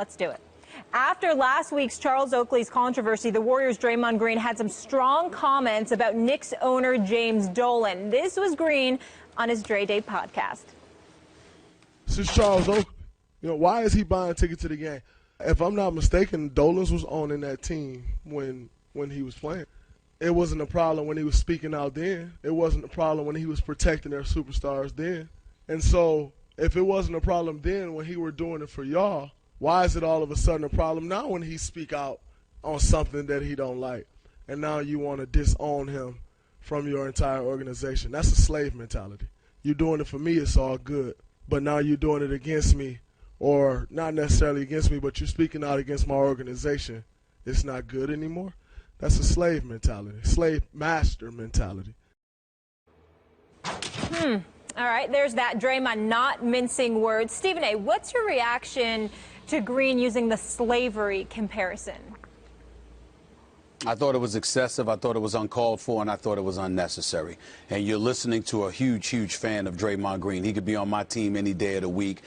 Let's do it. After last week's Charles Oakley's controversy, the Warriors' Draymond Green had some strong comments about Knicks owner James Dolan. This was Green on his Dre Day podcast. This is Charles Oakley. Why is he buying tickets to the game? If I'm not mistaken, Dolan's was owning that team when he was playing. It wasn't a problem when he was speaking out then. It wasn't a problem when he was protecting their superstars then. And so if it wasn't a problem then when he were doing it for y'all, why is it all of a sudden a problem now when he speak out on something that he don't like? And now you want to disown him from your entire organization. That's a slave mentality. You're doing it for me, it's all good. But now you're doing it against me, or not necessarily against me, but you're speaking out against my organization. It's not good anymore. That's a slave mentality, slave master mentality. All right, there's that. Draymond not mincing words. Stephen A., what's your reaction to Green using the slavery comparison? I thought it was excessive, I thought it was uncalled for, and I thought it was unnecessary. And you're listening to a huge, huge fan of Draymond Green. He could be on my team any day of the week.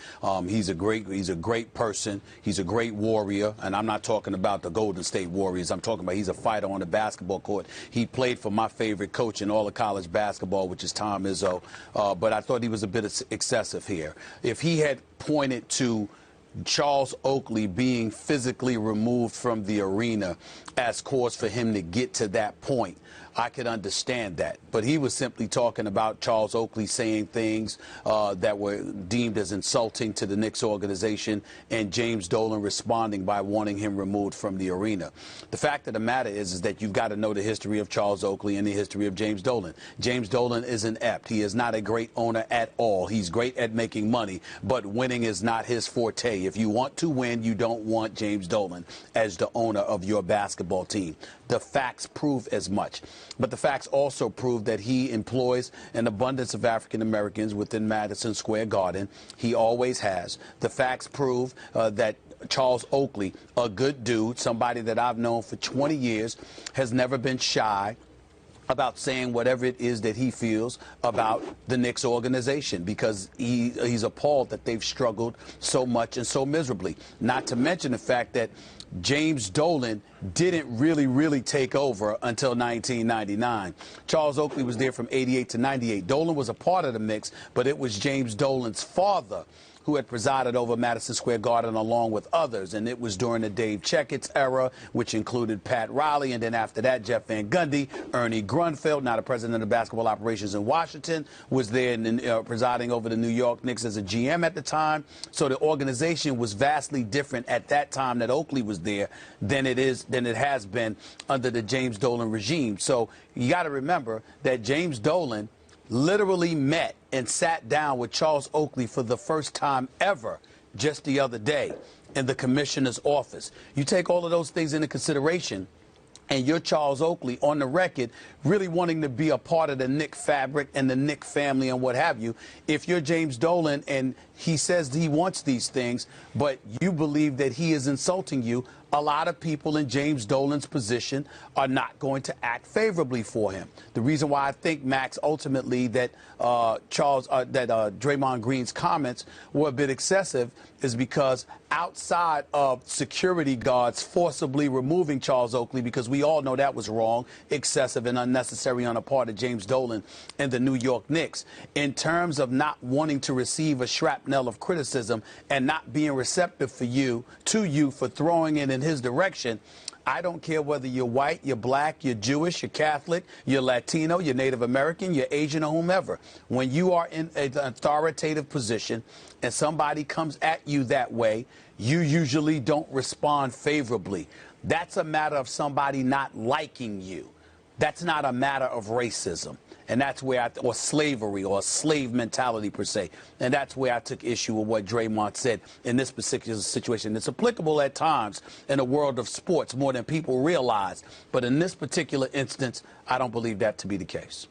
He's a great person. He's a great warrior. And I'm not talking about the Golden State Warriors. I'm talking about he's a fighter on the basketball court. He played for my favorite coach in all of college basketball, which is Tom Izzo. But I thought he was a bit excessive here. If he had pointed to Charles Oakley being physically removed from the arena as cause for him to get to that point, I could understand that. But he was simply talking about Charles Oakley saying things that were deemed as insulting to the Knicks organization, and James Dolan responding by wanting him removed from the arena. The fact of the matter is that you've got to know the history of Charles Oakley and the history of James Dolan. James Dolan is inept. He is not a great owner at all. He's great at making money, but winning is not his forte. If you want to win, you don't want James Dolan as the owner of your basketball team. The facts prove as much. But the facts also prove that he employs an abundance of African Americans within Madison Square Garden. He always has. The facts prove that Charles Oakley, a good dude, somebody that I've known for 20 years, has never been shy about saying whatever it is that he feels about the Knicks organization, because he's appalled that they've struggled so much and so miserably. Not to mention the fact that James Dolan didn't really take over until 1999. Charles Oakley was there from 88 to 98. Dolan was a part of the mix, but it was James Dolan's father who had presided over Madison Square Garden along with others. And it was during the Dave Checketts era, which included Pat Riley, and then after that, Jeff Van Gundy, Ernie Grunfeld, now the president of basketball operations in Washington, was there and presiding over the New York Knicks as a GM at the time. So the organization was vastly different at that time that Oakley was there than it has been under the James Dolan regime. So you got to remember that James Dolan literally met and sat down with Charles Oakley for the first time ever just the other day in the commissioner's office. You take all of those things into consideration, and you're Charles Oakley on the record really wanting to be a part of the Knick fabric and the Knick family and what have you. If you're James Dolan and he says he wants these things, but you believe that he is insulting you, a lot of people in James Dolan's position are not going to act favorably for him. The reason why I think, Max, ultimately that Draymond Green's comments were a bit excessive is because outside of security guards forcibly removing Charles Oakley, because we all know that was wrong, excessive, and unnecessary on the part of James Dolan and the New York Knicks, in terms of not wanting to receive a shrapnel of criticism and not being receptive to you for throwing it in his direction, I don't care whether you're white, you're black, you're Jewish, you're Catholic, you're Latino, you're Native American, you're Asian, or whomever. When you are in an authoritative position and somebody comes at you that way, you usually don't respond favorably. That's a matter of somebody not liking you. That's not a matter of racism. And that's where or slavery or slave mentality per se. And that's where I took issue with what Draymond said in this particular situation. It's applicable at times in the world of sports more than people realize. But in this particular instance, I don't believe that to be the case.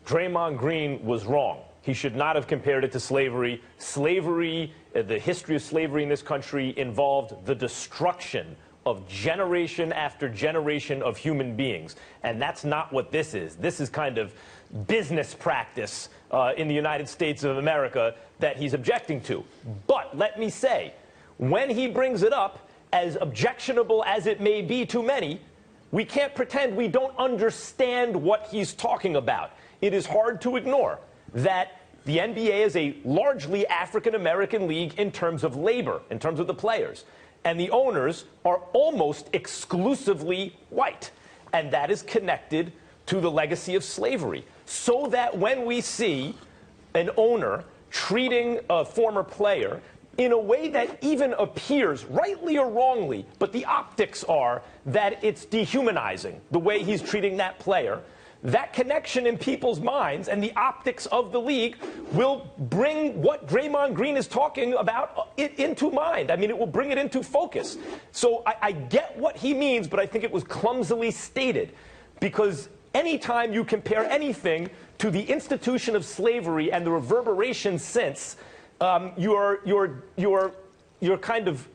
Draymond Green was wrong. He should not have compared it to slavery. Slavery, the history of slavery in this country involved the destruction of generation after generation of human beings. And that's not what this is. This is kind of business practice in the United States of America that he's objecting to. But let me say, when he brings it up, as objectionable as it may be to many, we can't pretend we don't understand what he's talking about. It is hard to ignore that the NBA is a largely African-American league in terms of labor, in terms of the players. And the owners are almost exclusively white. And that is connected to the legacy of slavery. So that when we see an owner treating a former player in a way that even appears, rightly or wrongly, but the optics are that it's dehumanizing, the way he's treating that player, that connection in people's minds and the optics of the league will bring what Draymond Green is talking about into mind. I mean, it will bring it into focus. So I get what he means, but I think it was clumsily stated, because anytime you compare anything to the institution of slavery and the reverberations since, you're kind of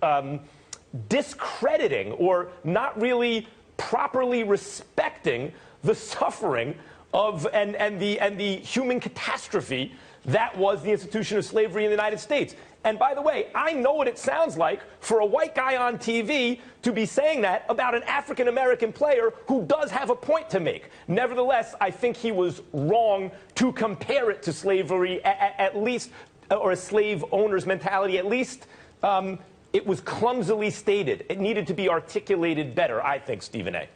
discrediting or not really properly respecting the suffering of and the human catastrophe that was the institution of slavery in the United States. And by the way, I know what it sounds like for a white guy on TV to be saying that about an African-American player who does have a point to make. Nevertheless, I think he was wrong to compare it to slavery, at least, or a slave owner's mentality. At least it was clumsily stated. It needed to be articulated better, I think, Stephen A.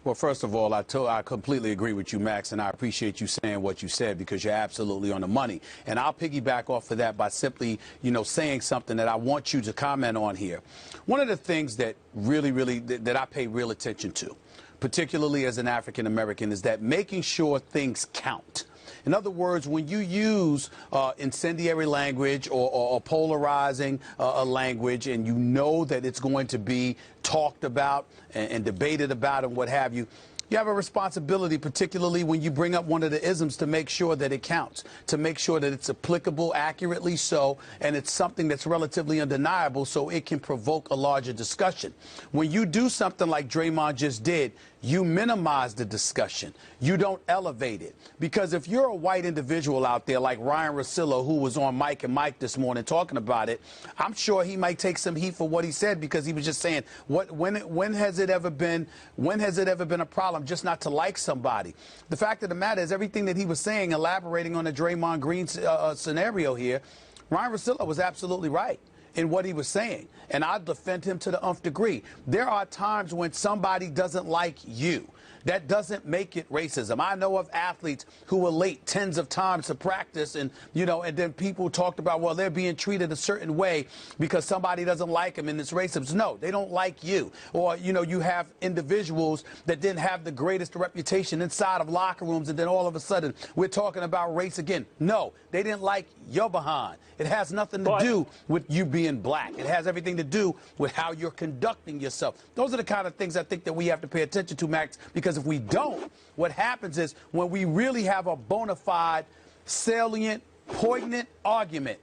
Well, first of all, I completely agree with you, Max, and I appreciate you saying what you said, because you're absolutely on the money. And I'll piggyback off of that by simply, saying something that I want you to comment on here. One of the things that that I pay real attention to, particularly as an African American, is that making sure things count. In other words, when you use incendiary language or polarizing language, and you know that it's going to be talked about and debated about and what have you, you have a responsibility, particularly when you bring up one of the isms, to make sure that it counts, to make sure that it's applicable accurately so, and it's something that's relatively undeniable so it can provoke a larger discussion. When you do something like Draymond just did, you minimize the discussion. You don't elevate it. Because if you're a white individual out there like Ryan Russillo, who was on Mike and Mike this morning talking about it, I'm sure he might take some heat for what he said, because he was just saying, when has it ever been a problem just not to like somebody? The fact of the matter is, everything that he was saying, elaborating on the Draymond Green scenario here, Ryan Russillo was absolutely right in what he was saying, and I defend him to the nth degree. There are times when somebody doesn't like you. That doesn't make it racism. I know of athletes who were late tens of times to practice, and and then people talked about, well, they're being treated a certain way because somebody doesn't like them and it's racism. No, they don't like you. Or, you have individuals that didn't have the greatest reputation inside of locker rooms, and then all of a sudden we're talking about race again. No, they didn't like your behind. It has nothing to do with you being black. It has everything to do with how you're conducting yourself. Those are the kind of things I think that we have to pay attention to, Max, because if we don't, what happens is, when we really have a bona fide, salient, poignant argument,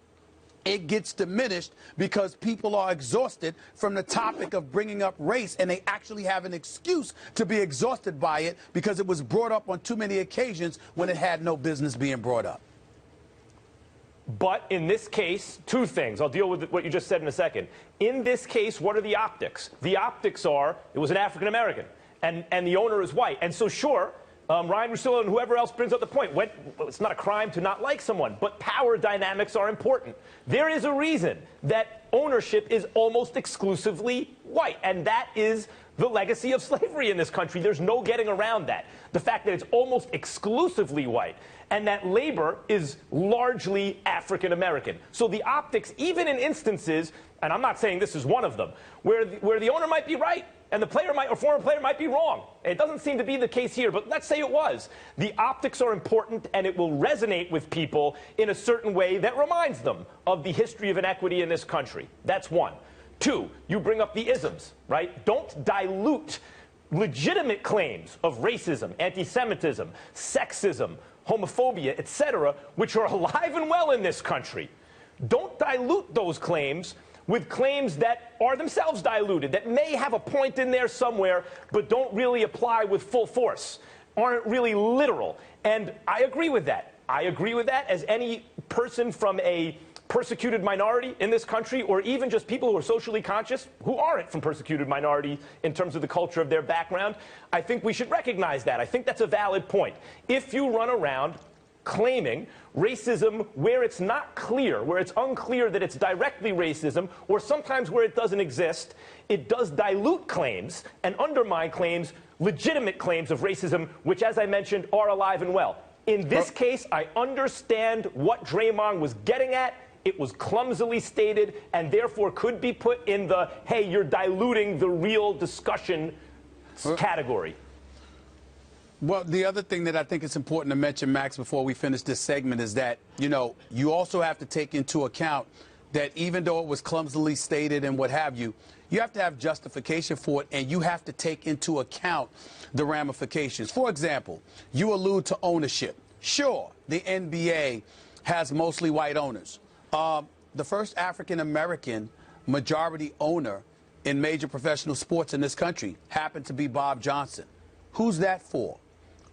it gets diminished because people are exhausted from the topic of bringing up race, and they actually have an excuse to be exhausted by it because it was brought up on too many occasions when it had no business being brought up. But in this case, two things. I'll deal with what you just said in a second. In this case, what are the optics? The optics are, it was an African American, and the owner is white. And so, sure, Ryan Russillo and whoever else brings up the point, it's not a crime to not like someone, but power dynamics are important. There is a reason that ownership is almost exclusively white, and that is the legacy of slavery in this country. There's no getting around that. The fact that it's almost exclusively white, and that labor is largely African American. So the optics, even in instances, and I'm not saying this is one of them, where the owner might be right and the player or former player might be wrong. It doesn't seem to be the case here, but let's say it was. The optics are important, and it will resonate with people in a certain way that reminds them of the history of inequity in this country. That's one. Two, you bring up the isms, right? Don't dilute legitimate claims of racism, anti-Semitism, sexism, homophobia, etc., which are alive and well in this country. Don't dilute those claims with claims that are themselves diluted, that may have a point in there somewhere, but don't really apply with full force, aren't really literal. And I agree with that. I agree with that as any person from a persecuted minority in this country, or even just people who are socially conscious who aren't from persecuted minority in terms of the culture of their background, I think we should recognize that. I think that's a valid point. If you run around claiming racism where it's not clear, where it's unclear that it's directly racism, or sometimes where it doesn't exist, it does dilute claims and undermine claims, legitimate claims of racism, which, as I mentioned, are alive and well. In this case, I understand what Draymond was getting at. It was clumsily stated and therefore could be put in the, hey, you're diluting the real discussion category. Well, the other thing that I think is important to mention, Max, before we finish this segment is that, you also have to take into account that even though it was clumsily stated and what have you, you have to have justification for it, and you have to take into account the ramifications. For example, you allude to ownership. Sure, the NBA has mostly white owners. The first African-American majority owner in major professional sports in this country happened to be Bob Johnson. Who's that for?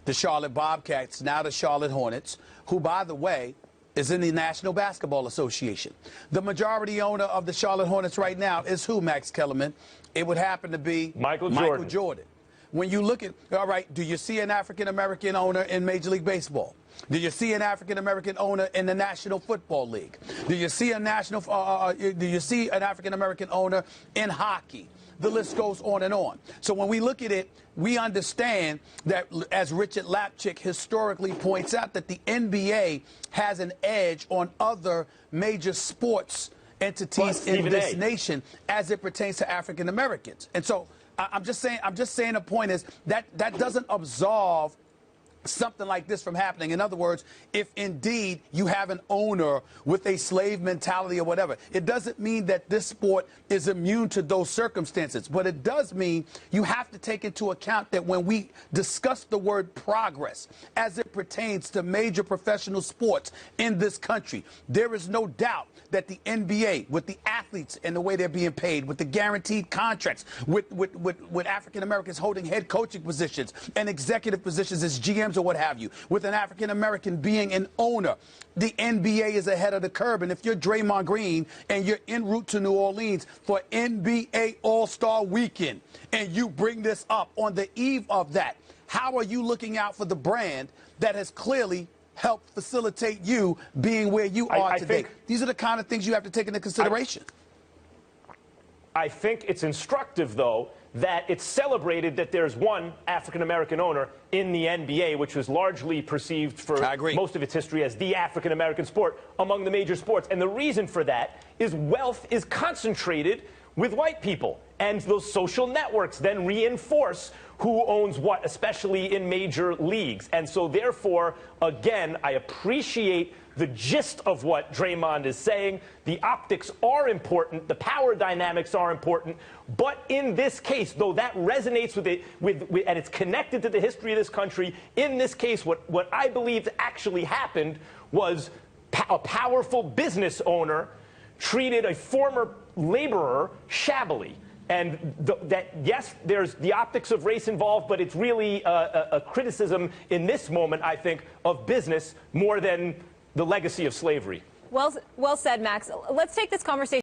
The Charlotte Bobcats, now the Charlotte Hornets, who, by the way, is in the National Basketball Association. The majority owner of the Charlotte Hornets right now is who, Max Kellerman? It would happen to be Michael Jordan. When you look at, all right, do you see an African-American owner in Major League Baseball? Do you see an African-American owner in the National Football League? Do you see an African-American owner in hockey? The list goes on and on. So when we look at it, we understand that, as Richard Lapchick historically points out, that the NBA has an edge on other major sports entities in this nation as it pertains to African Americans. And so I'm just saying the point is that doesn't absolve something like this from happening. In other words, if indeed you have an owner with a slave mentality or whatever, it doesn't mean that this sport is immune to those circumstances. But it does mean you have to take into account that when we discuss the word progress as it pertains to major professional sports in this country, there is no doubt that the NBA, with the athletes and the way they're being paid, with the guaranteed contracts, with African Americans holding head coaching positions and executive positions as GMs or what have you, with an African American being an owner, the NBA is ahead of the curve. And if you're Draymond Green and you're en route to New Orleans for NBA All-Star Weekend and you bring this up on the eve of that, how are you looking out for the brand that has clearly help facilitate you being where you are today? These are the kind of things you have to take into consideration. I think it's instructive, though, that it's celebrated that there's one African-American owner in the NBA, which was largely perceived for most of its history as the African-American sport among the major sports. And the reason for that is wealth is concentrated with white people. And those social networks then reinforce who owns what, especially in major leagues. And so, therefore, again, I appreciate the gist of what Draymond is saying. The optics are important. The power dynamics are important. But in this case, though that resonates with it, and it's connected to the history of this country, in this case, what I believe actually happened was a powerful business owner treated a former laborer shabbily. And yes, there's the optics of race involved, but it's really a criticism in this moment, I think, of business more than the legacy of slavery. Well said, Max. Let's take this conversation